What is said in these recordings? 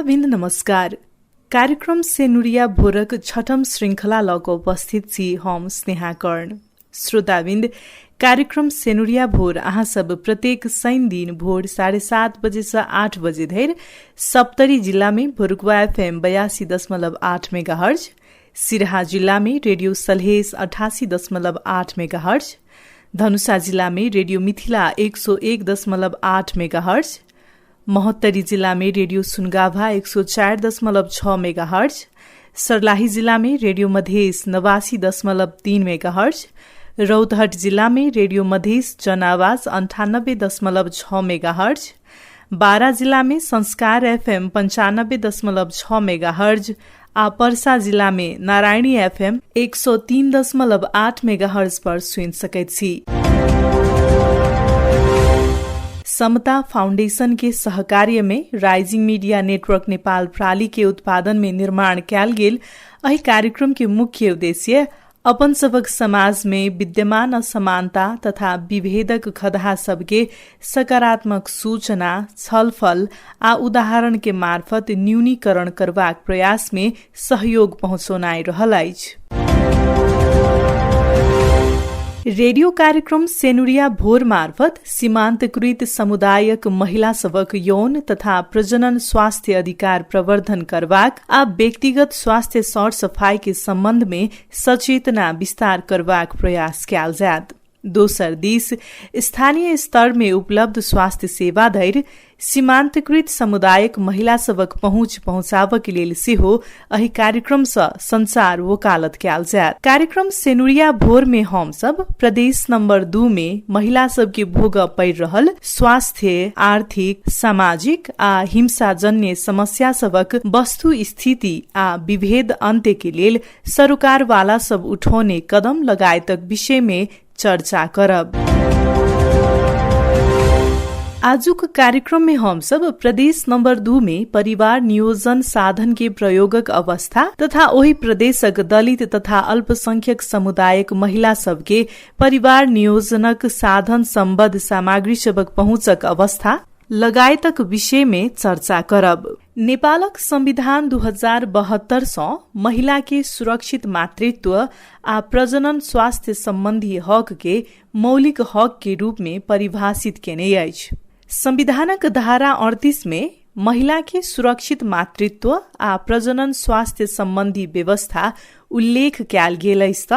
श्रोताबिन्द नमस्कार। कार्यक्रम सेनुरिया भोरक छठम श्रृंखला लको उपस्थित छी हम स्नेहा कर्ण। श्रोताबिन्द कार्यक्रम सेनुरिया भोर अहाँ सब प्रत्येक शनि दिन भोर 7:30 बजे से 8 बजे धरि सप्तरी जिला में भोरुकवा FM 82.8 मेगाहर्ज, सिरहा जिला में रेडियो सलहेस 88.8 मेगाहर्ज, धनुषा जिला में रेडियो मिथिला 101.8 मेगाहर्ज, महोत्तरी जिला में रेडियो सुनगाभा 104.6 मेगाहर्ज, सर्लाही जिला में रेडियो मधेस 89.3 मेगाहर्ज, रौतहट जिला में रेडियो मधेस जन आवाज 98.6 मेगाहर्ज, बारा जिला में संस्कार FM 95.6 मेगाहर्ज, आ पर्सा जिला में नारायणी FM 103.8 मेगाहर्ज पर सुन सकैत छी। समता फाउंडेशन के सहकार्य में राइजिंग मीडिया नेटवर्क नेपाल प्राली के उत्पादन में निर्माण कैल गेल एहि कार्यक्रम के मुख्य उद्देश्य अपन सबक समाज में विद्यमान असमानता तथा विभेदक खदहा सबके सकारात्मक सूचना, छलफल आ उदाहरण के मार्फत न्यूनीकरण करबाक प्रयास में सहयोग पहुँचौनाइ रहल अछि। रेडियो कार्यक्रम सेनुरिया भोर मार्फत सीमान्तकृत समुदायक महिला सबक यौन तथा प्रजनन स्वास्थ्य अधिकार प्रवर्धन करबाक आ व्यक्तिगत स्वास्थ्य सर सफाई के संबंध में सचेतना विस्तार करबाक प्रयास कयल जायत। दोसर दिस स्थानीय स्तर में उपलब्ध स्वास्थ्य सेवा धरि सीमान्तकृत समुदायक महिला सबक पहुँच पहुँचाबक लेल सेहो एहि कार्यक्रम सँ संचार वकालत कयल जायत। कार्यक्रम सेनुरिया भोर में हम सब प्रदेश नंबर 2 में महिला सबके भोग पड़ि रहल स्वास्थ्य, आर्थिक, सामाजिक आ हिंसाजन्य समस्या सबक वस्तु स्थिति आ विभेद अन्त्य के लेल सरकार वाला सब उठौने कदम लगायतक विषय में चर्चा करब। आजुक कार्यक्रम में हम सब प्रदेश नंबर 2 में परिवार नियोजन साधन के प्रयोगक अवस्था तथा ओही प्रदेशक दलित तथा अल्पसंख्यक समुदायक महिला सबके परिवार नियोजनक साधन संबद्ध सामग्री सबक पहुंचक अवस्था लगायतक विषय में चर्चा करब। नेपालक संविधान 2072 सँ महिला के सुरक्षित मातृत्व आ प्रजनन स्वास्थ्य संबंधी हक के मौलिक हक के रूप में परिभाषित केने अछि। संविधानक धारा 38 में महिला के सुरक्षित मातृत्व आ प्रजनन स्वास्थ्य संबंधी व्यवस्था उल्लेख कयल गेल अछि त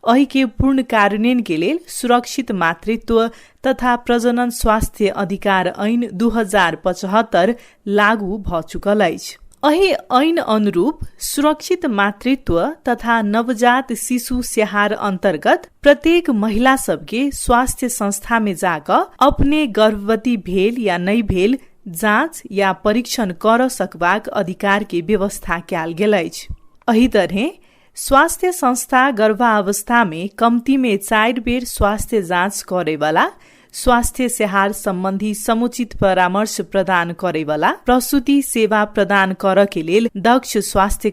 एहि के पूर्ण कार्यान्वयन के लेल सुरक्षित मातृत्व तथा प्रजनन स्वास्थ्य अधिकार ऐन 2075 लागू भ चुकल अछि। एहि ऐन अनुरूप सुरक्षित मातृत्व तथा नवजात शिशु स्याहार अंतर्गत प्रत्येक महिला सबके स्वास्थ्य संस्था में जाकर अपने गर्भवती भेल या नहीं भेल जांच या परीक्षण कर सकबाक अधिकार के व्यवस्था कयल गेल अछि। एहि तरह स्वास्थ्य संस्था गर्भावस्था में कम्ती में 4 बेर स्वास्थ्य जांच करे वाला, स्वास्थ्य स्याहार संबंधी समुचित परामर्श प्रदान करे वाला, प्रसूति सेवा प्रदान कर के लेल दक्ष स्वास्थ्य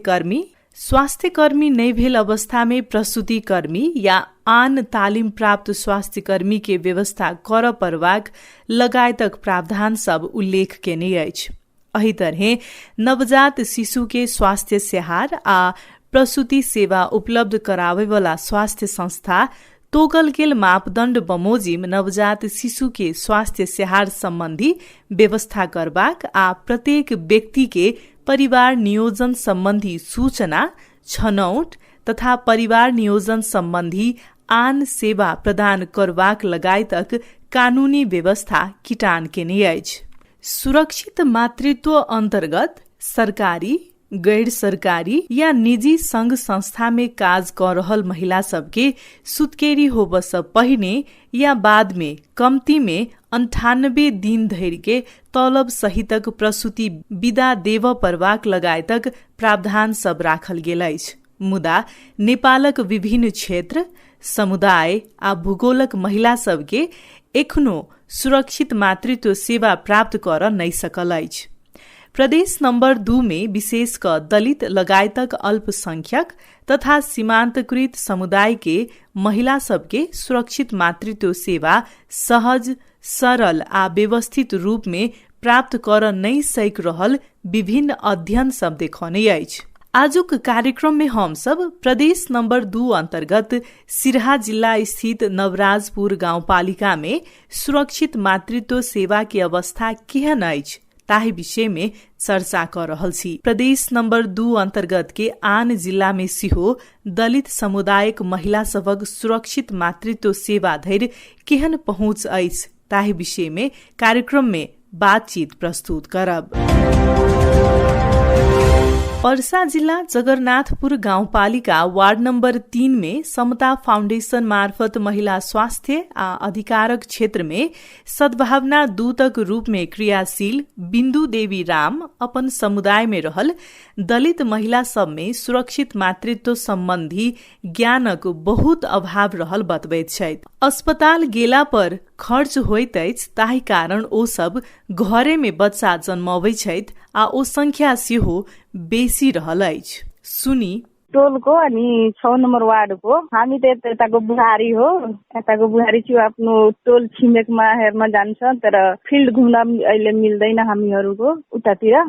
कर्मी नहीं भेल अवस्था में प्रसूति कर्मी या आन तालिम प्राप्त स्वास्थ्य कर्मी के व्यवस्था कर परबाक लगायतक प्रावधान सब उल्लेख केने अछि। एहि तरह नवजात शिशु के स्वास्थ्य स्याहार आ प्रसूति सेवा उपलब्ध करावे वाला स्वास्थ्य संस्था तोगल गेल मापदण्ड बमोजिम नवजात शिशु के स्वास्थ्य स्याहार संबंधी व्यवस्था करबाक आ प्रत्येक व्यक्ति के परिवार नियोजन संबंधी सूचना, छनौट तथा परिवार नियोजन संबंधी आन सेवा प्रदान करबाक लगायतक कानूनी व्यवस्था किटान केने अछि। सुरक्षित मातृत्व अंतर्गत सरकारी, गैर सरकारी या निजी संघ संस्था में काज कर रहल महिला सबके सुत्केरी होब से पहिने या बाद में कम्ती में 98 दिन धरि के तलब सहितक प्रसूति विदा देव परबाक लगायतक प्रावधान सब राखल गेल अछि। मुदा नेपालक विभिन्न क्षेत्र, समुदाय आ भूगोलक महिला सबके एखनो सुरक्षित मातृत्व सेवा प्राप्त कर नहीं सकल अछि। प्रदेश नंबर 2 में विशेष क दलित लगायतक अल्पसंख्यक तथा सीमांतकृत समुदाय के महिला सबके सुरक्षित मातृत्व सेवा सहज, सरल आ व्यवस्थित रूप में प्राप्त कर नै सक रहल विभिन्न अध्ययन सब देखौने अछि। आजुक कार्यक्रम में हम सब प्रदेश नंबर 2 अंतर्गत सिरहा जिला स्थित नवराजपुर गाउँपालिका में सुरक्षित मातृत्व सेवा की अवस्था केहन अछि ताहि विषय में चर्चा कर रहल छी। प्रदेश नंबर 2 अंतर्गत के आन जिला में सिहो दलित समुदायक महिला सबक सुरक्षित मातृत्व सेवा धरि केहन पहुँच अछि ताहि विषय में कार्यक्रम में बातचीत प्रस्तुत करब। पर्सा जिल्ला जगरनाथपुर गाउँपालिका वार्ड नम्बर 3 में समता फाउन्डेशन मार्फत महिला स्वास्थ्य आ अधिकारक क्षेत्र में सद्भावना दूतक रूप में क्रियाशील बिन्दु देवी राम अपन समुदाय में रहल दलित महिला सब में सुरक्षित मातृत्व सम्बन्धी ज्ञानक बहुत अभाव रहल बतबैत छथि। अस्पताल गेला पर खर्च होइत अछि, ताहि कारण ओ सब घरे में बच्चा जन्मबै छथि आ ओ संख्या सेहो बेसी रहल अछि। सुनी टोलको अनि 6 नम्बर वार्डको हामी त यताको बुहारी हो। यताको बुहारी चाहिँ आफ्नो टोल छिमेकमा हेर्न जान्छ, तर फिल्ड घुम्न अहिले मिल्दैन हामीहरूको उतातिर।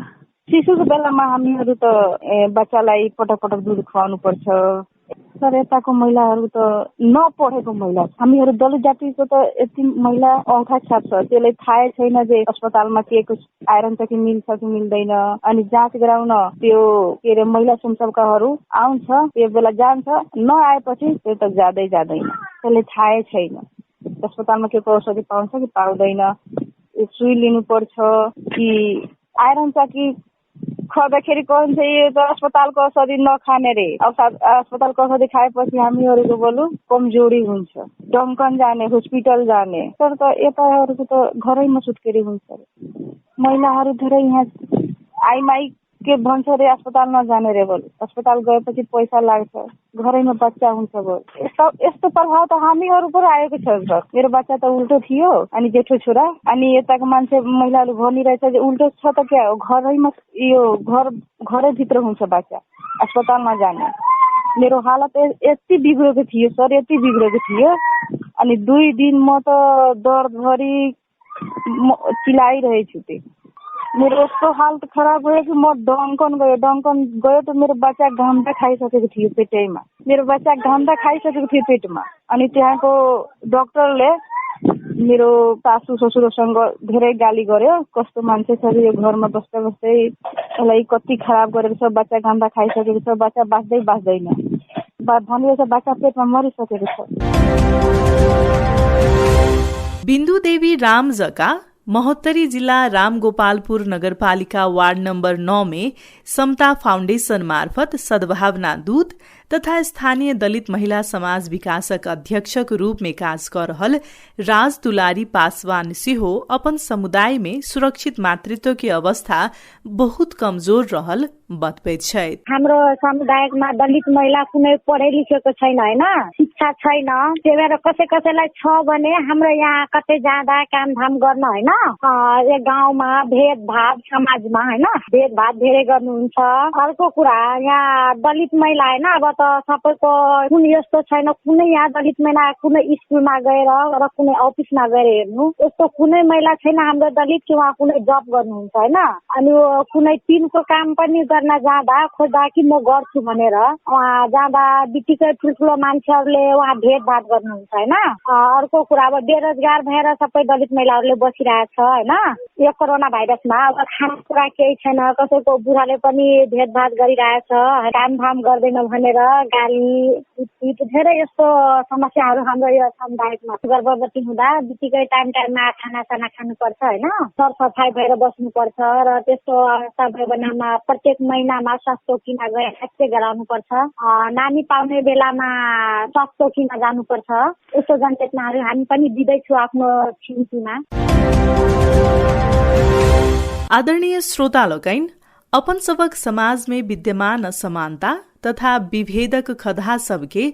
शिशुको बेलामा हामीहरू त बच्चालाई पटक पटक दुध खुवाउनु पर्छ। तर यताको महिलाहरू त नपढेको महिला, हामीहरू दलित जातिको त यति महिला औँठा छाप्छ, त्यसलाई थाहै छैन जे अस्पतालमा के आइरन छ कि मिल्छ कि मिल्दैन। अनि जाँच गराउन त्यो के अरे महिला स्वयंसेवकहरू आउँछ, त्यो बेला जान्छ, नआएपछि त्यो त जाँदैन, त्यसले थाहै छैन अस्पतालमा के औषधि पाउँछ कि पाउँदैन, सुई लिनुपर्छ कि आइरन छ कि खर्दाखेरि कौन चाहिँ यो त अस्पतालको औषधि नखाने रे। अस्पतालको औषधि खाएपछि हामीहरूको बोलु कमजोरी हुन्छ, डङ्कन जाने, हस्पिटल जाने। तर त यताहरूको त घरैमा सुत्केरी हुन्छ। महिलाहरू धेरै यहाँ आइमाई के भन्छ रे अस्पताल नजाने रे बोल, अस्पताल गएपछि पैसा लाग्छ, घरैमा बच्चा हुन्छ बोल। यस्तो प्रभाव त हामीहरू पर आएको छ। मेरो बच्चा त उल्टो थियो अनि जेठो छोरा, अनि यताको मान्छे महिलाहरू भनिरहेछ जे उल्टो छ त क्या हो, घरैमा यो घरै भित्र हुन्छ बच्चा, अस्पताल नजाने। मेरो हालत यति बिग्रेको थियो सर, यति बिग्रेको थियो। अनि 2 दिन म त दर्द भरि चिलाइरहेछु। त्यो मेरो यस्तो हालत खराब भयो कि म डङ्कन गयो त मेरो बच्चा घाम्दा खाइसकेको थियो पेटैमा, मेरो बच्चा घाम्दा खाइसकेको थियो पेटमा। अनि त्यहाँको डाक्टरले मेरो सासू ससुरसँग धेरै गाली गर्यो, कस्तो मान्छे छ यो घरमा बस्दै बस्दै यसलाई कति खराब गरेको छ, बच्चा घाम्दा खाइसकेको छ, बच्चा बाँच्दैन भनिरहेछ, बच्चा पेटमा मरिसकेको छ। बिन्दु देवी राम जका महोत्तरी जिल्ला रामगोपालपुर नगरपालिका वार्ड नम्बर 9 में समता फाउन्डेशन मार्फत सद्भावना दूत तथा स्थानीय दलित महिला समाज विकासक अध्यक्षक रूप में काज कर रहल राज दुलारी पासवान सिहो अपन समुदाय में सुरक्षित मातृत्व की अवस्था बहुत कमजोर रहल बतबैत छथि। हाम्रो समुदायमा दलित महिला कुनै पढे लेखेको छैन हैन, शिक्षा छैन। त्यही भएर कसैलाई छ भने हाम्रो यहाँ कतै जाँदा कामधाम गर्न हैन, यो गाउँमा भेदभाव समाजमा हैन, भेदभाव धेरै गर्नुहुन्छ। अर्को कुरा यहाँ दलित महिला हैन, अब त सबैको कुनै यस्तो छैन, कुनै यहाँ दलित महिला कुनै स्कुलमा गएर र कुनै अफिसमा गएर हेर्नु, यस्तो कुनै महिला छैन हाम्रो दलित कि उहाँ कुनै जब गर्नुहुन्छ हैन। अनि कुनै टिमको काम पनि गर्न जाँदा खोज्दा कि म गर्छु भनेर उहाँ जाँदा बित्तिकै ठुल्ठुलो मान्छेहरूले उहाँ भेदभाव गर्नुहुन्छ हैन। अर्को कुरा अब बेरोजगार भएर सबै दलित महिलाहरूले बसिरहेछ हैन। यो कोरोना भाइरसमा अब खानेकुरा केही छैन, कसैको बुढाले पनि भेदभाव गरिरहेछ, कामधाम गर्दैन भनेर गाली पिट धेरै यस्तो समस्याहरू हाम्रो यो समुदायमा। गर्भवती हुँदा बित्तिकै टाइममा खानासाना खानुपर्छ हैन, सरसफाइ भएर बस्नुपर्छ र त्यस्तो अवस्था भयो भनेमा प्रत्येक महिनामा स्वास्थ्य चौकीमा गएर एक्सरे गराउनुपर्छ, नानी पाउने बेलामा स्वास्थ्य चौकीमा जानुपर्छ। यस्तो जनचेतनाहरू हामी पनि दिँदैछु आफ्नो छिमेकीमा। आदरणीय श्रोता लोकैन, अपन सबक समाज में विद्यमान असमानता तथा विभेदक खदा सबके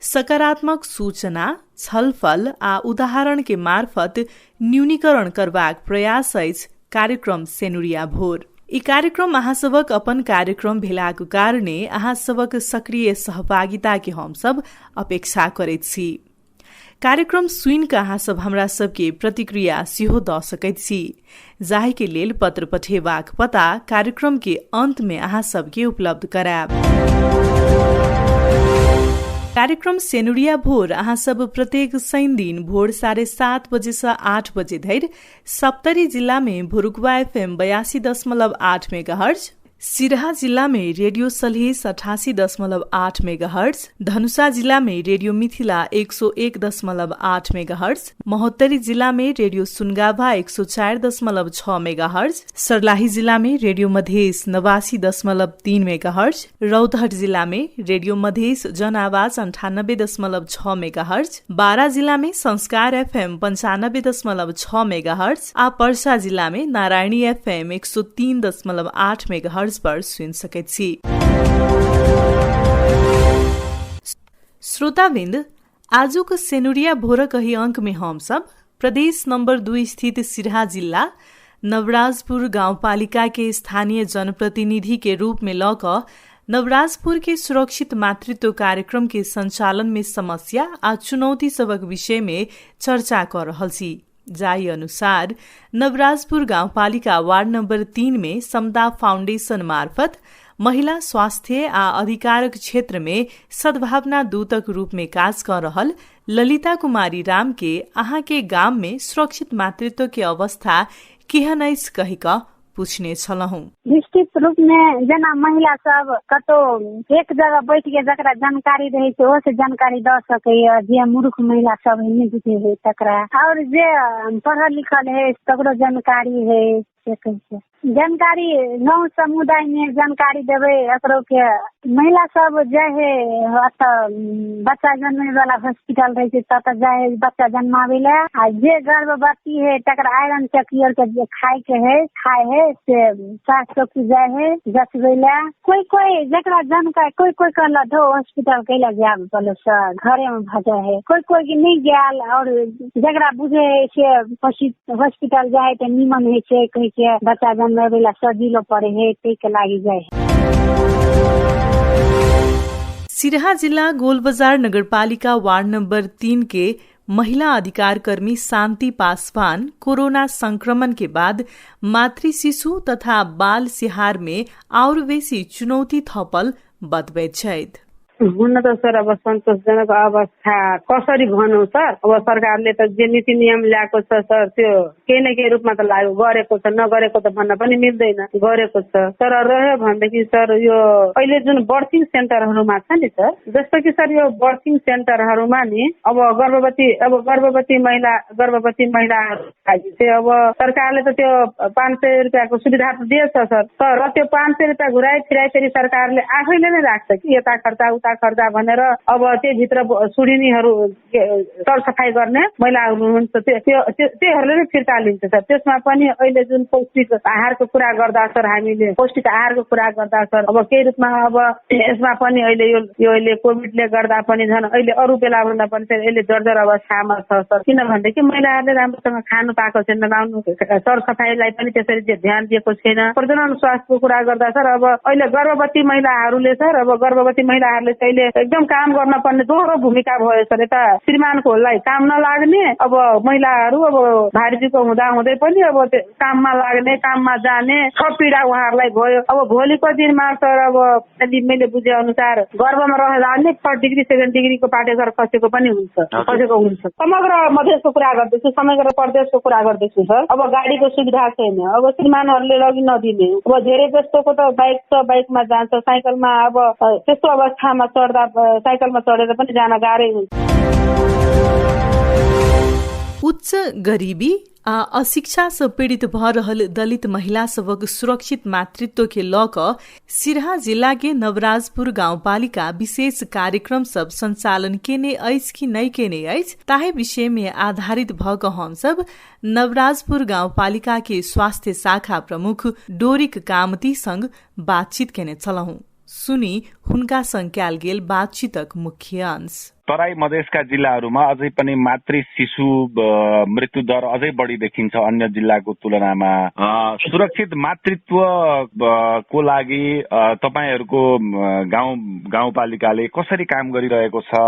सकारात्मक सूचना छलफल आ उदाहरण के मार्फत न्यूनीकरण करबाक प्रयास अछि कार्यक्रम सेनुरिया भोर। ई कार्यक्रम अहाँ सबक अपन कार्यक्रम भेलाक कारणे अहाँ सबक सक्रिय सहभागिता के हम सब अपेक्षा करैत छी। कार्यक्रम सुन के अहाँ सब हमरा सबके प्रतिक्रिया सेहो द सकैत छी, जाहि के लेल पत्र पठेबाक पता कार्यक्रम के अंत में अहाँ सबके उपलब्ध करायब। कार्यक्रम सेनुरिया भोर अहाँ सब प्रत्येक शनि दिन भोर 7:30 बजे से 8 बजे धरि सप्तरी जिला में भोरुकवा FM 82.8 मेगाहर्ज, सिरहा जिला में रेडियो सलहेस 88.8 मेगाहर्ज, धनुषा जिला में रेडियो मिथिला 101.8 मेगाहर्ज, महोत्तरी जिला में रेडियो सुनगाभा 104.6 मेगाहर्ज, सर्लाही जिला में रेडियो मधेस 89.3 मेगाहर्ज, रौतहट जिला में रेडियो मधेस जन आवाज 98.6 मेगाहर्ज, बारा जिला में संस्कार FM 95.6 मेगाहर्ज, आ पर्सा जिला में नारायणी FM 103.8 मेगाहर्ज पर सुन सकैत छी। श्रोताबिन्द, आजुक सेनुरिया भोरक ही अंक में हम सब प्रदेश नंबर 2 स्थित सिरहा जिला नवराजपुर गाउँपालिका के स्थानीय जनप्रतिनिधि के रूप में लौकर नवराजपुर के सुरक्षित मातृत्व कार्यक्रम के संचालन में समस्या आ चुनौती सबक विषय में चर्चा कर रहल छी। जाई अनुसार नवराजपुर गाउँपालिका वार्ड नंबर 3 में समता फाउंडेशन मार्फत महिला स्वास्थ्य आ अधिकारक क्षेत्र में सद्भावना दूतक रूप में काज कर रहल ललिता कुमारी राम के अहाँ के गांव में सुरक्षित मातृत्व के अवस्था केहन अछि कहि क पूछने छलहुँ। निश्चित रूप में जना महिला सब कतो एक जगह बैठ के जकरा जानकारी रहे छै ओसे जानकारी द सकैया, जे मूर्ख महिला सब नहीं बुझे है तकरा, और जे पढ़ल लिखल है तकरो जानकारी है। जानकारी गाँव समुदाय में जानकारी देवे एकरो के। महिला सब जाए बच्चा जन्मे वाला हॉस्पिटल रहे छै तत जाए बच्चा जन्मावे ला, आ जे गर्भवती है तकरा आयरन चकियर के खाए के है से स्वास्थ्य चौकी जाए है जचवे ला। कोई कोई जकरा जानकारी कोई कहला दो हॉस्पिटल कैला जाब बोले सर घरे में भजा है, कोई के नहीं गया, और जकरा बुझे है से हॉस्पिटल जाए तो निमन है छै कह के बच्चा जन्मे वाला सजिलो पड़े है ते के लागी जाए। सिरहा जिला गोलबजार नगरपालिका वार्ड नंबर 3 के महिला अधिकार कर्मी शान्ति पासवान कोरोना संक्रमण के बाद मातृ शिशु तथा बाल सिहार में और बेसी चुनौती थपल बतबैत छथि। हुन त सर अब सन्तोषजनक अवस्था कसरी भनौँ सर। अब सरकारले त जे नीति नियम ल्याएको छ सर त्यो केही न केही रूपमा त लागू गरेको छ, नगरेको त भन्न पनि मिल्दैन, गरेको छ। तर रह्यो भनेदेखि सर यो अहिले जुन बर्थिङ सेन्टरहरूमा छ नि सर, जस्तो कि सर यो बर्थिङ सेन्टरहरूमा नि अब गर्भवती महिला चाहिँ अब सरकारले त त्यो 500 रुपियाँको सुविधा त दिएछ सर, तर त्यो 500 रुपियाँ घुराइ फिराइ फेरि सरकारले आफैले नै राख्छ कि यता खर्चा उता खर्चा भनेर। अब त्यहीभित्र सुडिनीहरू सरसफाई गर्ने महिलाहरू हुनुहुन्छ त्योहरूले नै फिर्ता लिन्छ सर। त्यसमा पनि अहिले जुन पौष्टिक आहारको कुरा गर्दा सर, हामीले पौष्टिक आहारको कुरा गर्दा सर, अब केही रूपमा अब यसमा पनि अहिले यो अहिले कोभिडले गर्दा पनि झन् अहिले अरू बेला भन्दा पनि अहिले जर्जर अवस्थामा छ सर। किनभनेदेखि महिलाहरूले राम्रोसँग खानु पाएको छैन, सरसफाइलाई पनि त्यसरी ध्यान दिएको छैन। प्रजनन स्वास्थ्यको कुरा गर्दा सर अब अहिले गर्भवती महिलाहरूले अहिले एकदम काम गर्न पर्ने दोहोरो भूमिका भयो सर। यता श्रीमानकोलाई काम नलाग्ने, अब महिलाहरू अब भाइजीको हुँदै पनि अब काममा लाग्ने, काममा जाने सब पीडा उहाँहरूलाई भयो। अब भोलिको दिनमा सर अब मैले बुझे अनुसार गर्भमा रहेर नै 3rd डिग्री 2nd डिग्रीको पाठेघर खसेको हुन्छ। समग्र मधेसको कुरा गर्दैछु, समग्र प्रदेशको कुरा गर्दैछु सर। अब गाडीको सुविधा छैन, अब श्रीमानहरूले लगी नदिने, अब धेरै जस्तोको त बाइक छ, बाइकमा जान्छ, साइकलमा अब त्यस्तो अवस्थामा चढ्दा साइकलमा चढेर पनि जान गाह्रै हुन्छ। उच्च गरीबी आ अशिक्षा से पीड़ित भ रहल दलित महिला सबक सुरक्षित मातृत्व के लऽ कऽ सिरहा जिला के नवराजपुर गाउँपालिका विशेष कार्यक्रम सब संचालन केने अछि कि नहि केने अछि, ताहि विषय में आधारित भ कऽ हम सब नवराजपुर गाउँपालिका के स्वास्थ्य शाखा प्रमुख डोरिक कामती संग बातचीत केने छलहुँ। सुनी हुनका संग कयल गेल बातचीतक मुख्य अंश। तराई मधेसका जिल्लाहरूमा अझै पनि मातृ शिशु मृत्यु दर अझै बढी देखिन्छ अन्य जिल्लाको तुलनामा। सुरक्षित मातृत्व को लागि तपाईहरूको गाउँपालिकाले कसरी काम गरिरहेको छ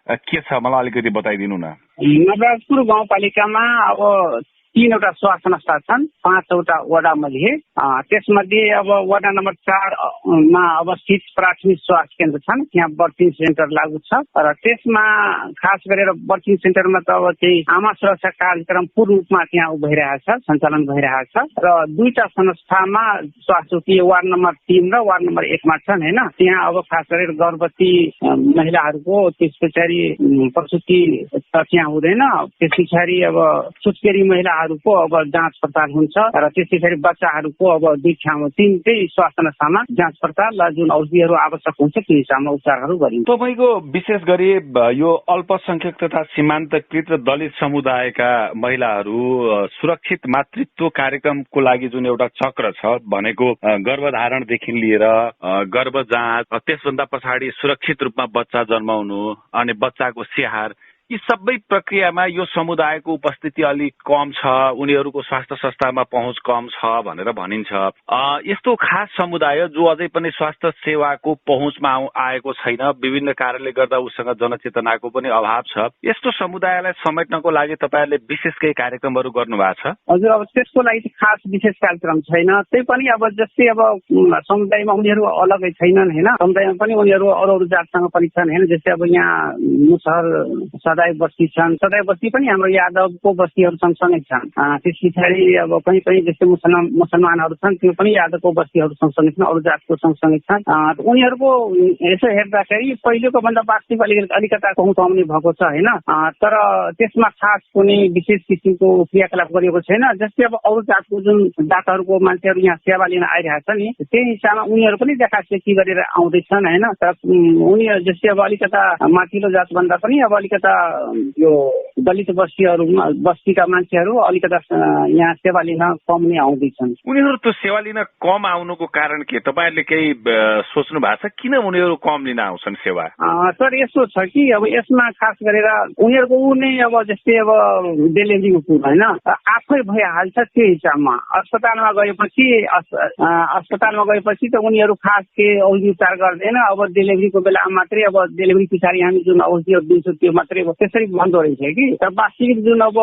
के छ मलाई अलिकति बताइदिनु न। नवराजपुर गाउँपालिकामा अब 3वटा स्वास्थ्य संस्था छन्, 5वटा वडा मध्ये। त्यसमध्ये अब वडा नम्बर 4 मा अवस्थित प्राथमिक स्वास्थ्य केन्द्र छन्, त्यहाँ बर्थिङ सेन्टर लागू छ। र त्यसमा खास गरेर बर्थिङ सेन्टरमा त अब चाहिँ आमा सुरक्षा कार्यक्रम पूर्ण रूपमा त्यहाँ भइरहेछ, सञ्चालन भइरहेछ। र 2टा संस्थामा स्वास्थ्य चौकी वार्ड नम्बर 3 र वार्ड नम्बर 1 मा छन् हैन। त्यहाँ अब खास गरेर गर्भवती महिलाहरूको त्यस पछाडि प्रसुति त्यहाँ हुँदैन, त्यस पछाडि अब सुत्केरी महिला को अब जाँच पडताल हुन्छ र त्यस पछाडि बच्चाहरूको अब 2 ठाउँमा 3 स्वास्थ्य संस्थामा जाँच पडताल र जुन औषधिहरू आवश्यक हुन्छ त्यो हिसाबमा उपचारहरू गरिन्छ। तपाईको विशेष गरी यो अल्पसंख्यक तथा सीमान्तकृत र दलित समुदायका महिलाहरू सुरक्षित मातृत्व कार्यक्रमको लागि जुन एउटा चक्र छ भनेको गर्भधारणदेखि लिएर गर्भ जाँच, त्यसभन्दा पछाडि सुरक्षित रूपमा बच्चा जन्माउनु अनि बच्चाको स्याहार, यी सबै प्रक्रियामा यो समुदायको उपस्थिति अलिक कम छ, उनीहरूको स्वास्थ्य संस्थामा पहुँच कम छ भनेर भनिन्छ। यस्तो खास समुदाय जो अझै पनि स्वास्थ्य सेवाको पहुँचमा आएको छैन, विभिन्न कारणले गर्दा उसँग जनचेतनाको पनि अभाव छ, यस्तो समुदायलाई समेट्नको लागि तपाईहरुले विशेष केही कार्यक्रमहरू गर्नु भएको छ? हजुर, अब त्यसको लागि खास विशेष कार्यक्रम छैन। त्यही पनि अब जस्तै अब समुदायमा उनीहरू अलगै छैनन् हैन, समुदायमा पनि उनीहरू अरू जातसँग पनि छन् हैन। जस्तै अब यहाँ मुसहर सदाय बस्ती छन्, सदाय बस्ती पनि हाम्रो यादवको बस्तीहरू सँगसँगै छन्। त्यस पछाडि अब कहीँ जस्तै मुसलमानहरू छन्, त्यो पनि यादवको बस्तीहरू सँगसँगै छन्, अरू जातको सँगसँगै छन्। उनीहरूको यसो हेर्दाखेरि पहिलेको भन्दा वास्तविक अलिकता पहुँच आउने भएको छ हैन। तर त्यसमा खास कुनै विशेष किसिमको क्रियाकलाप गरिएको छैन। जस्तै अब अरू जातको जुन जातहरूको मान्छेहरू यहाँ सेवा लिन आइरहेछ नि, त्यही हिसाबमा उनीहरू पनि देखासेखी गरेर आउँदैछन् हैन। तर उनीहरू जस्तै अब अलिकता माथिल्लो जातभन्दा पनि अब अलिकता यो दलित बस्तीका मान्छेहरू अलिकता यहाँ सेवा लिन कम नै आउँदैछन्। उनीहरू त्यो सेवा लिन कम आउनुको कारण के तपाईँहरूले केही सोच्नु भएको छ? किन उनीहरू कम लिन आउँछन् सेवा? सर यस्तो छ कि अब यसमा खास गरेर उनीहरूको नै अब जस्तै अब डेलिभरीको कुरा हैन, आफै भइहाल्छ। त्यो हिसाबमा अस्पतालमा गएपछि त उनीहरू खास के औषधि उपचार गर्दैन। अब डेलिभरीको बेला मात्रै अब डेलिभरी पछाडि हामी जुन औषधिहरू दिन्छौँ त्यो मात्रै त्यसरी भन्दो रहेछ कि। तर वास्तविक जुन अब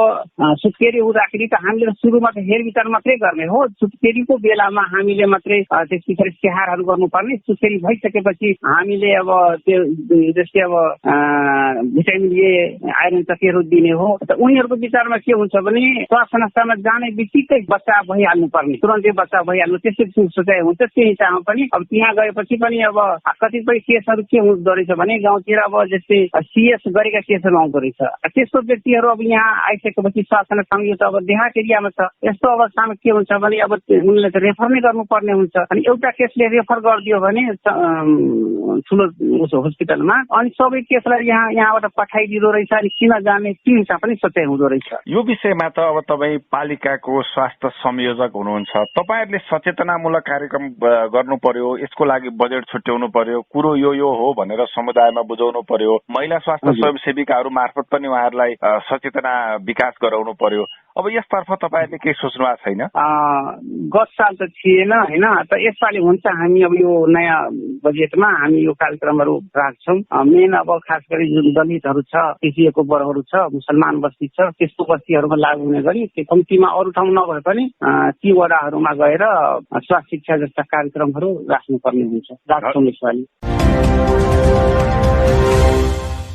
सुत्केरी हुँदाखेरि त हामीले सुरुमा त हेरविचार मात्रै गर्ने हो। सुत्केरीको बेलामा हामीले मात्रै त्यस पछाडि स्याहारहरू गर्नुपर्ने। सुत्केरी भइसकेपछि हामीले अब त्यो जस्तै अब भिटामिन ए, आइरन चकीहरू दिने हो। त उनीहरूको विचारमा के हुन्छ भने स्वास्थ्य संस्थामा जाने बित्तिकै बच्चा भइहाल्नु पर्ने, तुरन्तै बच्चा भइहाल्नु, त्यसरी सोचाइ हुन्छ। त्यो हिसाबमा पनि अब त्यहाँ गएपछि पनि अब कतिपय केसहरू के हुँदो रहेछ भने गाउँतिर अब जस्तै सीएस गरेका केसहरू आउँदो रहेछ। त्यस्तो व्यक्तिहरू अब यहाँ आइसकेपछि स्वास्थ्य संस्थामा यो त अब देहात एरियामा छ। यस्तो अवस्थामा के हुन्छ भने अब उनले त रेफर नै गर्नुपर्ने हुन्छ। अनि एउटा केसले रेफर गरिदियो भने ठुलो हस्पिटलमा, अनि सबै केसलाई यहाँबाट पठाइदिँदो रहेछ। अनि किन जाने त्यो हिसाब पनि सोचाइ हुँदो रहेछ। यो विषयमा त अब तपाईँ पालिकाको स्वास्थ्य संयोजक हुनुहुन्छ, तपाईँहरूले सचेतनामूलक कार्यक्रम गर्नु पर्यो, यसको लागि बजेट छुट्याउनु पर्यो, कुरो यो हो भनेर समुदायमा बुझाउनु पर्यो, महिला स्वास्थ्य स्वयंसेविकाहरू मार्फत पनि उहाँहरूलाई सचेतना विकास गराउनु पर्यो। अब यसतर्फ तपाईँहरूले केही सोच्नु भएको छैन? गत साल त थिएन हैन, त यसपालि हुन्छ। हामी अब यो नयाँ बजेटमा हामी यो कार्यक्रमहरू राख्छौँ। मेन अब खास गरी जुन दलितहरू छ, पिसिएको वर्गहरू छ, मुसलमान बस्ती छ, त्यस्तो बस्तीहरूमा लागू हुने गरी त्यो कम्तीमा अरू ठाउँ नभए पनि ती वडाहरूमा गएर स्वास्थ्य शिक्षा जस्ता कार्यक्रमहरू राख्नुपर्ने हुन्छ। राख्छौँ यसपालि।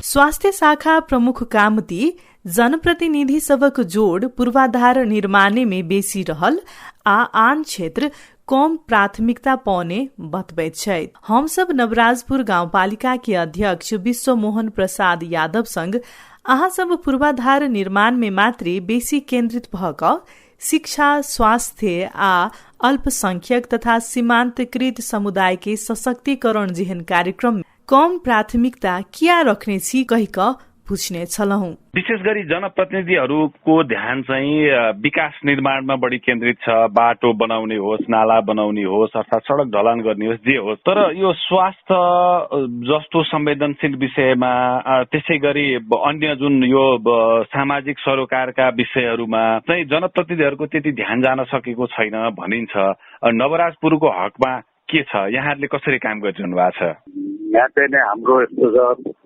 स्वास्थ्य शाखा प्रमुख कामती जनप्रतिनिधि सबक जोड़ पूर्वाधार निर्माण में बेसी रहल आ आन क्षेत्र कम प्राथमिकता पौने बतबैत छै। हम सब नवराजपुर गाउँपालिका के अध्यक्ष विश्व मोहन प्रसाद यादव संग अहाँ सब पूर्वाधार निर्माण में मात्रै बेसी केन्द्रित भक शिक्षा, स्वास्थ्य आ अल्पसंख्यक तथा सीमान्तकृत समुदाय के सशक्तिकरण जेहन कार्यक्रम कम प्राथमिकता किया रख्ने छी कहिक पूछने छलौं। विशेष गरी जनप्रतिनिधिहरूको ध्यान चाहिँ विकास निर्माणमा बढी केन्द्रित छ। बाटो बनाउने होस्, नाला बनाउने होस्, अर्थात् सडक ढलान गर्ने होस्, जे होस्। तर यो स्वास्थ्य जस्तो संवेदनशील विषयमा, त्यसै गरी अन्य जुन यो सामाजिक सरोकारका विषयहरूमा चाहिँ जनप्रतिनिधिहरूको त्यति ध्यान जान सकेको छैन भनिन्छ। नवराजपुरको हकमा के छ? यहाँहरूले कसरी काम गरिरहनु भएको छ? यहाँ चाहिँ हाम्रो यस्तो छ,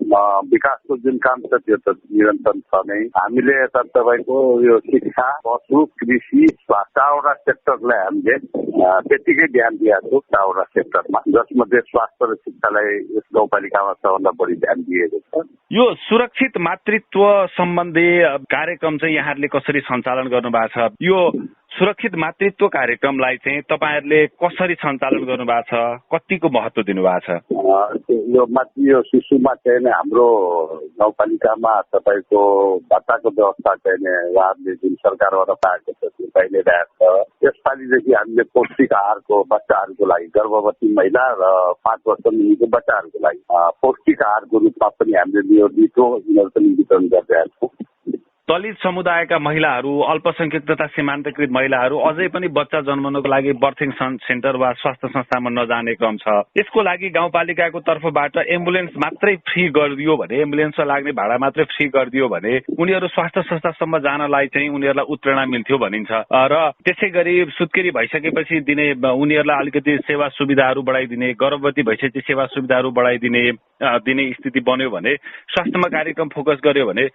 विकासको जुन काम छ त्यो त निरन्तर छ नै। हामीले यता तपाईँको यो शिक्षा, पशु, कृषि, स्वास्थ्य 4वटा सेक्टरलाई हामीले त्यतिकै ध्यान दिएको छौँ 4वटा सेक्टरमा, जसमध्ये स्वास्थ्य र शिक्षालाई यस गाउँपालिकामा सबभन्दा बढी ध्यान दिएको छ। यो सुरक्षित मातृत्व सम्बन्धी कार्यक्रम चाहिँ यहाँहरूले कसरी सञ्चालन गर्नु भएको छ? यो सुरक्षित मातृत्व कार्यक्रमलाई चाहिँ तपाईँहरूले कसरी सञ्चालन गर्नु भएको छ? कतिको महत्त्व दिनुभएको छ? यो शिशुमा चाहिँ हाम्रो गाउँपालिकामा तपाईँको भत्ताको व्यवस्था चाहिँ उहाँहरूले जुन सरकारबाट पाएको छ त्यो पाइरहेको छ। यसपालिदेखि हामीले पौष्टिक आहारको बच्चाहरूको लागि, गर्भवती महिला र 5 वर्ष मुनिको बच्चाहरूको लागि पौष्टिक आहारको रूपमा पनि हामीले यो दिएको यिनीहरू पनि वितरण गरिरहेका छौँ। दलित समुदायका महिलाहरू, अल्पसंख्यक तथा सीमान्तकृत महिलाहरू अझै पनि बच्चा जन्माउनको लागि बर्थिङ सेन्टर वा स्वास्थ्य संस्थामा नजाने क्रम छ। यसको लागि गाउँपालिकाको तर्फबाट एम्बुलेन्स मात्रै फ्री गरिदियो भने, एम्बुलेन्समा लाग्ने भाडा मात्रै फ्री गरिदियो भने उनीहरू स्वास्थ्य संस्थासम्म जानलाई चाहिँ उनीहरूलाई उत्प्रेरणा मिल्थ्यो भनिन्छ। र त्यसै गरी सुत्केरी भइसकेपछि दिने उनीहरूलाई अलिकति सेवा सुविधाहरू बढाइदिने, गर्भवती भइसकेपछि सेवा सुविधाहरू बढाइदिने स्थिति बन्यो भने, स्वास्थ्यमा कार्यक्रम फोकस गर्यो भने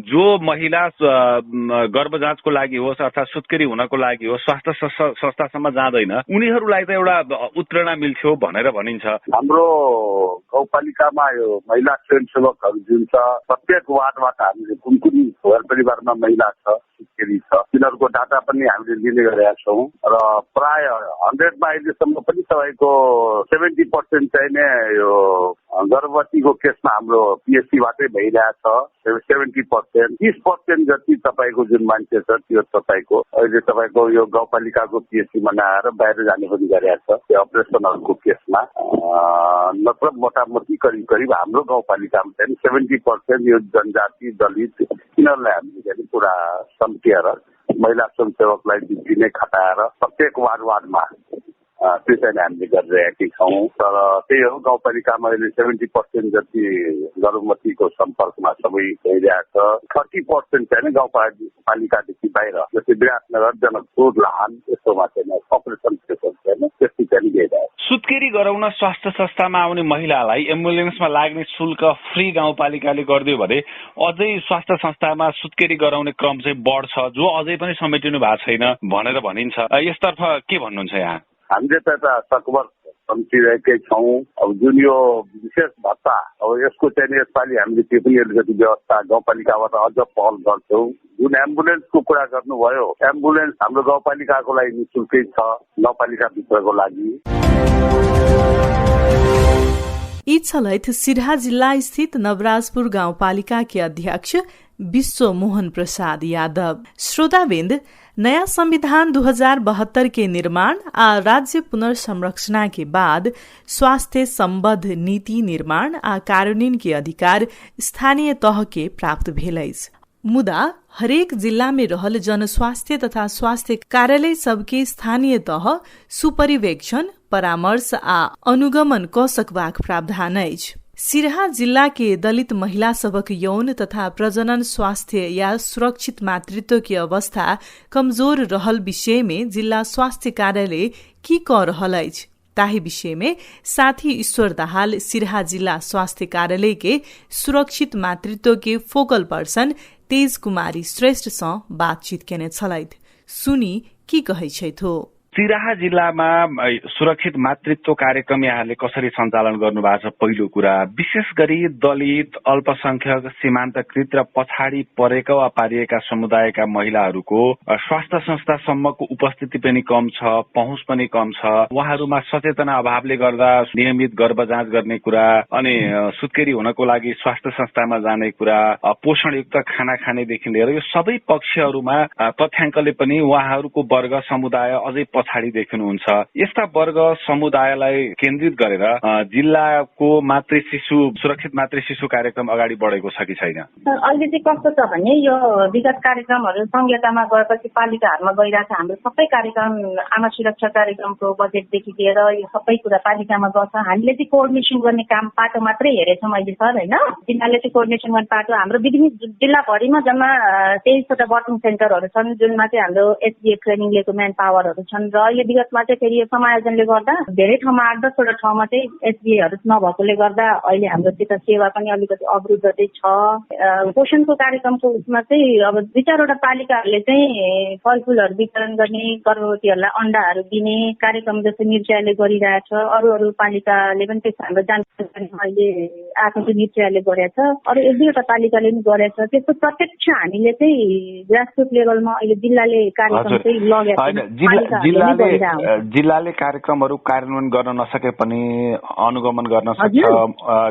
जो महिला गर्भ जाँचको लागि होस् अर्थात् सुत्केरी हुनको लागि होस् स्वास्थ्य संस्थासम्म जाँदैन, उनीहरूलाई त एउटा उत्प्रेरणा मिल्थ्यो भनेर भनिन्छ। हाम्रो गाउँपालिकामा यो महिला स्वयंसेवकहरू जुन छ, प्रत्येक वार्डबाट हामीले कुन कुन घर परिवारमा महिला छ, सुत्केरी छ, तिनीहरूको डाटा पनि हामीले लिने गरेका छौँ। र प्राय 100मा अहिलेसम्म पनि तपाईँको 70% चाहिँ नै यो गर्भवतीको केसमा हाम्रो पिएचसीबाटै भइरहेछ। 70%, 30% जति तपाईँको जुन मान्छे छ त्यो तपाईँको अहिले तपाईँको यो गाउँपालिकाको पिएचसीमा नआएर बाहिर जाने पनि गरेका छ त्यो अपरेसनहरूको केसमा। मतलब मोटामोटी करिब हाम्रो गाउँपालिकामा चाहिँ 70% यो जनजाति, दलित यिनीहरूलाई हामीले पुरा सम्झेर महिला स्वयंसेवकलाई दिने खटाएर प्रत्येक वार्डमा त्यो चाहिँ हामीले गरिरहेका छौँ। तर त्यही हो, गाउँपालिकामा अहिले 70% जति गर्भवतीको सम्पर्कमा सबै भइरहेको छ। 30% चाहिँ गाउँपालिकादेखि बाहिर, जस्तै विराटनगर, जनकपुर, लाहान यस्तोमा चाहिँ अपरेसन केसहरू चाहिँ त्यति चाहिँ गइरहेको छ। सुत्केरी गराउन स्वास्थ्य संस्थामा आउने महिलालाई एम्बुलेन्समा लाग्ने शुल्क फ्री गाउँपालिकाले गरिदियो भने अझै स्वास्थ्य संस्थामा सुत्केरी गराउने क्रम चाहिँ बढ्छ, जो अझै पनि समेटिनु भएको छैन भनेर भनिन्छ। यसतर्फ के भन्नुहुन्छ यहाँ? हामीले त सकभर सम्झिरहेकै छौँ। अब जुन यो विशेष भत्ता अब यसको चाहिँ यसपालि हामीले त्यो पनि अलिकति व्यवस्था गाउँपालिकाबाट अझ पहल गर्छौँ। जुन एम्बुलेन्सको कुरा गर्नुभयो, एम्बुलेन्स हाम्रो गाउँपालिकाको लागि निःशुल्कै छ, गाउँपालिकाभित्रको लागि। यी छलैथ सिराहा जिल्ला स्थित नवराजपुर गाउँपालिका के अध्यक्ष विश्व मोहन प्रसाद यादव। श्रोताबिन्द, नया संविधान 2072 के निर्माण आ राज्य पुनर्संरचना के बाद स्वास्थ्य संबद्ध नीति निर्माण आ कार्यान्वयन के अधिकार स्थानीय तह के प्राप्त भेल अछि। मुदा हरेक जिल्ला में रहल जनस्वास्थ्य तथा स्वास्थ्य कार्यालय सबके स्थानीय तह सुपरिवेक्षण, परामर्श आ अनुगमन क सकबाक प्रावधान अछि। सिराहा जिल्ला के दलित महिला सबक यौन तथा प्रजनन स्वास्थ्य या सुरक्षित मातृत्व की अवस्था कमजोर रहल विषय में जिल्ला स्वास्थ्य कार्यालय की क रहल अछि, ताही विषय में साथी ईश्वर दाहाल सिराहा जिल्ला स्वास्थ्य कार्यालय के सुरक्षित मातृत्व के फोकल पर्सन तेज कुमारी श्रेष्ठ सँ बातचीत केने छलैथ। सुनी की कहै छैथो। सिराहा जिल्लामा सुरक्षित मातृत्व कार्यक्रम यहाँले कसरी सञ्चालन गर्नु भएको छ? पहिलो कुरा, विशेष गरी दलित, अल्पसंख्यक, सीमान्तकृत र पछाडि परेका वा पारिएका समुदायका महिलाहरूको स्वास्थ्य संस्थासम्मको उपस्थिति पनि कम छ, पहुँच पनि कम छ। उहाँहरूमा सचेतना अभावले गर्दा नियमित गर्भ जाँच गर्ने कुरा, अनि सुत्केरी हुनको लागि स्वास्थ्य संस्थामा जाने कुरा, पोषणयुक्त खाना खानेदेखि लिएर यो सबै पक्षहरूमा तथ्याङ्कले पनि उहाँहरूको वर्ग समुदाय अझै पछाडि देखिनुहुन्छ। यस्ता वर्ग समुदायलाई केन्द्रित गरेर जिल्लाको मातृ शिशु सुरक्षित मातृ शिशु कार्यक्रम अगाडि बढेको छ कि छैन? अहिले चाहिँ कस्तो छ भने यो विगत कार्यक्रमहरू संहितामा गएपछि पालिकाहरूमा गइरहेको हाम्रो सबै कार्यक्रम, आमा सुरक्षा कार्यक्रमको बजेटदेखि लिएर यो सबै कुरा पालिकामा गर्छ। हामीले चाहिँ कोअर्डिनेसन गर्ने काम पाटो मात्रै हेरेछौँ अहिले सर, होइन? जिल्लाले चाहिँ कोअर्डिनेसन गर्ने पाटो हाम्रो विभिन्न जिल्लाभरिमा जम्मा 23वटा बर्थिङ सेन्टरहरू छन्, जुनमा चाहिँ हाम्रो एसडिएफ ट्रेनिङ लिएको म्यान पावरहरू छन् र र अहिले विगतमा चाहिँ फेरि यो समायोजनले गर्दा धेरै ठाउँमा 8-10 वटा ठाउँमा चाहिँ एसडिएहरू नभएकोले गर्दा अहिले हाम्रोसित सेवा पनि अलिकति अवरुद्ध चाहिँ छ। पोषणको कार्यक्रमको उसमा चाहिँ अब 2-4 वटा पालिकाहरूले चाहिँ फलफुलहरू वितरण गर्ने, गर्भवतीहरूलाई अण्डाहरू दिने कार्यक्रम जस्तो निर्चयले गरिरहेछ। अरू पालिकाले पनि त्यस हाम्रो जानकारी अहिले आएको चाहिँ निर्चयले गरेछ। अरू 1-2 वटा पालिकाले पनि गरेछ। त्यसको प्रत्यक्ष हामीले चाहिँ ग्रासरुट लेभलमा अहिले जिल्लाले कार्यक्रम चाहिँ लगेको जिल्लाले कार्यक्रमहरू कार्यान्वयन गर्न नसके पनि अनुगमन गर्न सक्छ।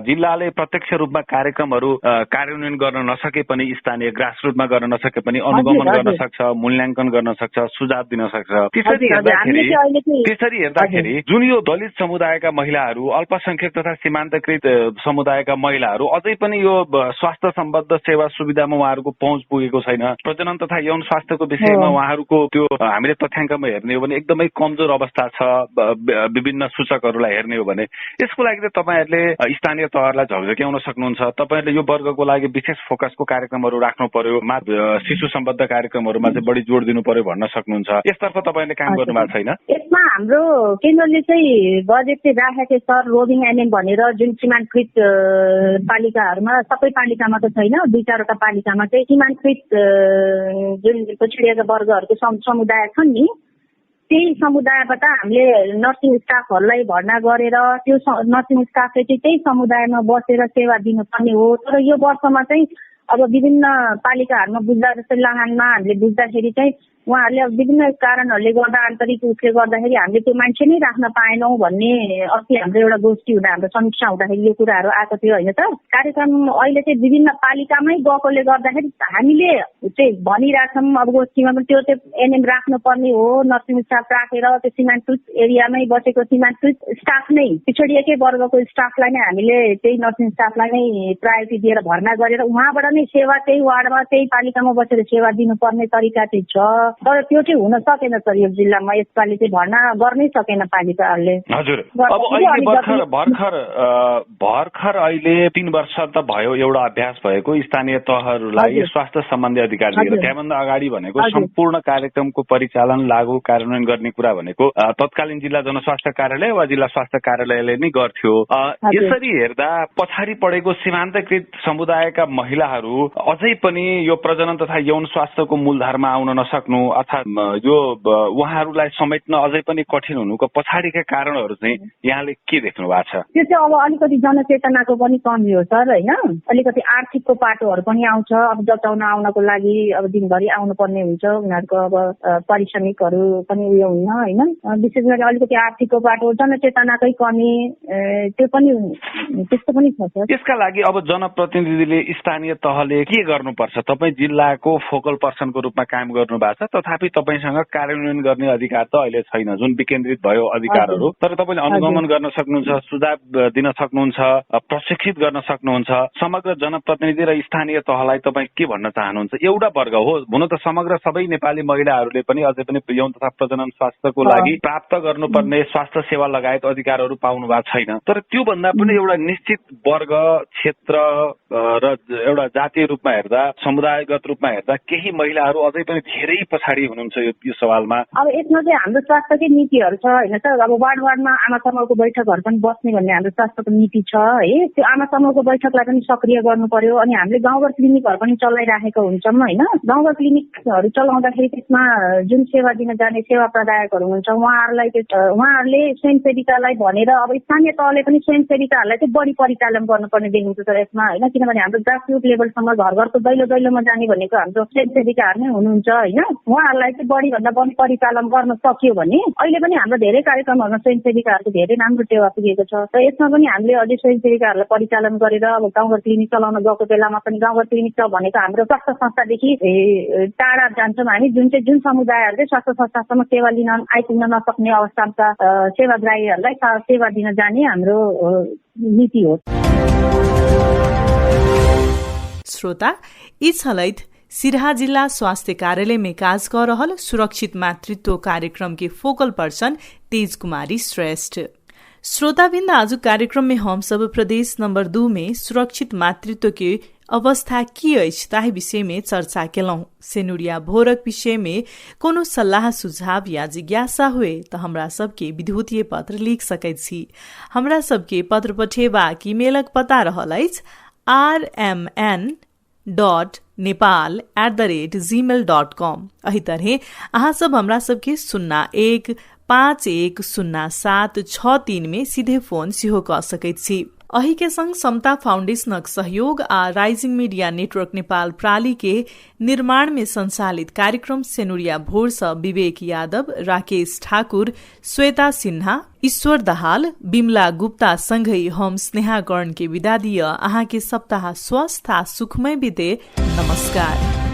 जिल्लाले प्रत्यक्ष रूपमा कार्यक्रमहरू कार्यान्वयन गर्न नसके पनि स्थानीय ग्रासरुटमा गर्न नसके पनि अनुगमन गर्न सक्छ, मूल्याङ्कन गर्न सक्छ, सुझाव दिन सक्छ। त्यसरी हेर्दाखेरि जुन यो दलित समुदायका महिलाहरू, अल्पसंख्यक तथा सीमान्तकृत समुदायका महिलाहरू अझै पनि यो स्वास्थ्य सम्बद्ध सेवा सुविधामा उहाँहरूको पहुँच पुगेको छैन। प्रजनन तथा यौन स्वास्थ्यको विषयमा उहाँहरूको त्यो हामीले तथ्याङ्कमा हेर्ने हो भने एकदमै कमजोर अवस्था छ। विभिन्न सूचकहरूलाई हेर्ने हो भने यसको लागि चाहिँ तपाईँहरूले स्थानीय तहहरूलाई झकझक्याउन सक्नुहुन्छ। तपाईँहरूले यो वर्गको लागि विशेष फोकसको कार्यक्रमहरू राख्नु पर्यो, शिशु सम्बद्ध कार्यक्रमहरूमा चाहिँ बढी जोड दिनु पर्यो भन्न सक्नुहुन्छ। यसतर्फ तपाईँले काम गर्नुभएको छैन? यसमा हाम्रो केन्द्रले चाहिँ बजेट चाहिँ राखेको छ रोभिङ एनएम भनेर, जुन सीमान्तकृत पालिकाहरूमा, सबै पालिकामा त छैन, 2-4 वटा पालिकामा चाहिँ सीमान्तकृत जुन पछिडिएका वर्गहरूको समुदाय छन् नि, त्यही समुदायबाट हामीले नर्सिङ स्टाफहरूलाई भर्ना गरेर त्यो नर्सिङ स्टाफले चाहिँ त्यही समुदायमा बसेर सेवा दिनुपर्ने हो। तर यो वर्षमा चाहिँ अब विभिन्न पालिकाहरूमा बुझ्दा जस्तै लाहानमा हामीले बुझ्दाखेरि चाहिँ उहाँहरूले अब विभिन्न कारणहरूले गर्दा, आन्तरिक उसले गर्दाखेरि हामीले त्यो मान्छे नै राख्न पाएनौँ भन्ने अस्ति हाम्रो एउटा गोष्ठी हुँदा, हाम्रो समीक्षा हुँदाखेरि यो कुराहरू आएको थियो होइन त। कार्यक्रम अहिले चाहिँ विभिन्न पालिकामै गएकोले गर्दाखेरि हामीले चाहिँ भनिरहेछौँ अब गोष्ठीमा पनि त्यो चाहिँ एनएम राख्नुपर्ने हो, नर्सिङ स्टाफ राखेर त्यो सीमान्तकृत एरियामै बसेको सीमान्तकृत स्टाफ नै, पिछडिएकै वर्गको स्टाफलाई नै हामीले त्यही नर्सिङ स्टाफलाई नै प्रायोरिटी दिएर भर्ना गरेर उहाँबाट नै सेवा त्यही वार्डमा त्यही पालिकामा बसेर सेवा दिनुपर्ने तरिका चाहिँ छ। तर त्यो चाहिँ हुन सकेन सर यो जिल्लामा। यसपालि चाहिँ भर्ना गर्नै सकेन पालिकाहरूले। हजुर, अब अहिले भर्खर अहिले 3 वर्ष त भयो एउटा अभ्यास भएको स्थानीय तहहरूलाई स्वास्थ्य सम्बन्धी अधिकार दिएर। त्यहाँभन्दा अगाडि भनेको सम्पूर्ण कार्यक्रमको परिचालन, लागू, कार्यान्वयन गर्ने कुरा भनेको तत्कालीन जिल्ला जनस्वास्थ्य कार्यालय वा जिल्ला स्वास्थ्य कार्यालयले नै गर्थ्यो। यसरी हेर्दा पछाडि पढेको सीमान्तकृत समुदायका महिलाहरू अझै पनि यो प्रजनन तथा यौन स्वास्थ्यको मूलधारमा आउन नसक्नु अर्थात् यो उहाँहरूलाई समेट्न अझै पनि कठिन हुनुको पछाडिका कारणहरू चाहिँ यहाँले के देख्नु भएको छ? त्यो चाहिँ अब अलिकति जनचेतनाको पनि कमी हो सर होइन। अलिकति आर्थिकको पाटोहरू पनि आउँछ। अब जचाउन आउनको लागि अब दिनभरि आउनुपर्ने हुन्छ, उनीहरूको अब पारिश्रमिकहरू पनि उयो हुन्न होइन। विशेष गरी अलिकति आर्थिकको पाटो, जनचेतनाकै कमी, त्यो पनि त्यस्तो पनि छ सर। यसका लागि अब जनप्रतिनिधिले, स्थानीय तहले के गर्नुपर्छ? तपाईँ जिल्लाको फोकल पर्सनको रूपमा काम गर्नु भएको छ, तथापि तपाईँसँग कार्यान्वयन गर्ने अधिकार त अहिले छैन, जुन विकेन्द्रित भयो अधिकारहरू। तर तपाईँले अनुगमन गर्न सक्नुहुन्छ, सुझाव दिन सक्नुहुन्छ, प्रशिक्षित गर्न सक्नुहुन्छ। समग्र जनप्रतिनिधि र स्थानीय तहलाई तपाईँ के भन्न चाहनुहुन्छ? एउटा वर्ग हो हुन त समग्र सबै नेपाली महिलाहरूले पनि अझै पनि यौन तथा प्रजनन स्वास्थ्यको लागि प्राप्त गर्नुपर्ने स्वास्थ्य सेवा लगायत अधिकारहरू पाउनु भएको छैन। तर त्यो भन्दा पनि एउटा निश्चित वर्ग, क्षेत्र र एउटा जातीय रूपमा हेर्दा, समुदायगत रूपमा हेर्दा केही महिलाहरू अझै पनि धेरै पछाडि हुनुहुन्छ यो सवालमा। अब यसमा चाहिँ हाम्रो स्वास्थ्यकै नीतिहरू छ होइन सर। अब वार्डमा आमा समूहको बैठकहरू पनि बस्ने भन्ने हाम्रो स्वास्थ्यको नीति छ है। त्यो आमा समूहको बैठकलाई पनि सक्रिय गर्नु पर्यो। अनि हामीले गाउँघर क्लिनिकहरू पनि चलाइराखेको हुन्छौँ होइन। गाउँघर क्लिनिकहरू चलाउँदाखेरि त्यसमा जुन सेवा दिन जाने सेवा प्रदायकहरू हुनुहुन्छ उहाँहरूले स्वयंसेविकालाई भनेर अब स्थानीय तहले पनि स्वयंसेविकाहरूलाई चाहिँ बढी परिचालन गर्नुपर्ने देखिन्छ सर यसमा होइन। किनभने हाम्रो ग्रासरुट लेभलसम्म घर घरको दैलोमा जाने भनेको हाम्रो स्वयंसेविकाहरू नै हुनुहुन्छ होइन। उहाँहरूलाई चाहिँ बढीभन्दा बढी परिचालन गर्न सकियो भने अहिले पनि हाम्रो धेरै कार्यक्रमहरूमा स्वयंसेविकाहरूको धेरै राम्रो टेवा पुगेको छ। र यसमा पनि हामीले अझै स्वयंसेविकाहरूलाई परिचालन गरेर अब गाउँघर क्लिनिक चलाउन गएको बेलामा पनि गाउँघर क्लिनिक छ भनेको हाम्रो स्वास्थ्य संस्थादेखि टाढा जान्छौँ हामी। जुन समुदायहरूले स्वास्थ्य संस्थासम्म सेवा लिन आइपुग्न नसक्ने अवस्थामा सेवाग्राहीहरूलाई सेवा दिन जाने हाम्रो नीति हो। श्रोता, यी छलैत सिराहा जिला स्वास्थ्य कार्यालय में काज कर रहल सुरक्षित मातृत्व कार्यक्रम के फोकल पर्सन तेज कुमारी श्रेष्ठ। श्रोताबिंद, आज कार्यक्रम में हम सब प्रदेश नंबर 2 में सुरक्षित मातृत्व के अवस्था की अछि ताहि विषय में चर्चा केलौं। सेनुरिया भोरक विषय में कोनो सलाह सुझाव या जिज्ञासा हुए तो हमरा सबके विद्युतीय पत्र लिख सकैत छी। हमरा सबके पत्र पठेबाक ईमेलक पता रहल अछि rmn.nepal@gmail.com। एही तरहे अहाँ सब हमरा सबके 01510763 में सीधे फोन सेहो क सकैत छी। अही के संग समता फाउंडेशनक सहयोग आ राइजिंग मीडिया नेटवर्क नेपाल प्राली के निर्माण में संचालित कार्यक्रम सेनुरिया भोर सँ विवेक यादव, राकेश ठाकुर, श्वेता सिन्हा, ईश्वर दहाल, बिमला गुप्ता संगै हम स्नेहा कर्ण के विदा दिय अहाँ के सप्ताह स्वस्थ आ सुखमय बीते। नमस्कार।